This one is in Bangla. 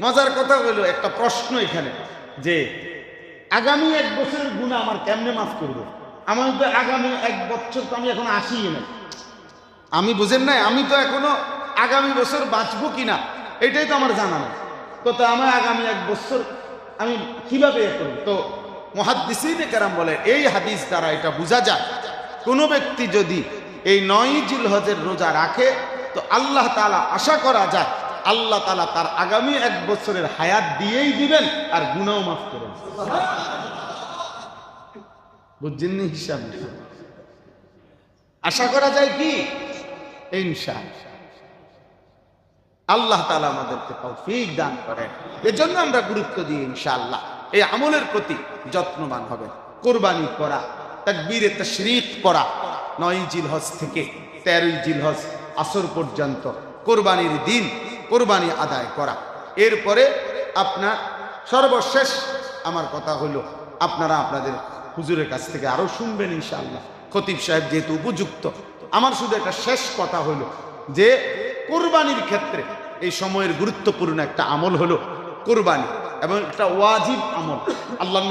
মজার কথা হলো একটা প্রশ্ন এখানে যে আগামী 1 বছরের গুনাহ আমার কেমনে মাফ করবো? আমার তো আগামী 1 বছর তো আমি এখন আসিই না, আমি বুঝেন নাই, আমি তো এখনো আগামী বছর বাঁচবো কিনা এটাই তো আমার জানা নেই। তো আমার আগামী 1 বছর আমি কিভাবে করব? তো মুহাদ্দিসিনে কেরাম বলে এই হাদিস দ্বারা এটা বোঝা যায় কোন ব্যক্তি যদি এই 9 জিলহজের রোজা রাখে তো আল্লাহ তাআলা আশা করা যায় আল্লাহ তাআলা তার আগামী 1 বছরের হায়াত দিয়েই দিবেন আর গুনাহ মাফ করবেন। বুঝছেন নি হিসাব? আশা করা যায় কি ইনশাআল্লাহ। আল্লাহ তাআলা আমাদেরকে তৌফিক দান করেন। এজন্য আমরা গুরুত্ব দিই ইনশাআল্লাহ এই আমলের প্রতি যত্নবান হবেন। কুরবানি করা, তাকবীরে তাশরীক পড়া, 9 জিলহজ থেকে 13 জিলহজ আসর পর্যন্ত কুরবানির দিন কুরবানি আদায় করা। এরপরে আপনার সর্বশেষ আমার কথা হলো আপনারা আপনাদের হুজুরের কাছ থেকে আরো শুনবেন ইনশাআল্লাহ। খতিব সাহেব যেহেতু উপযুক্ত, আমার শুধু একটা শেষ কথা হলো যে কুরবানির ক্ষেত্রে এই সময়ের গুরুত্বপূর্ণ একটা আমল হলো কুরবানি এবং একটা ওয়াজিব আমল। আল্লাহ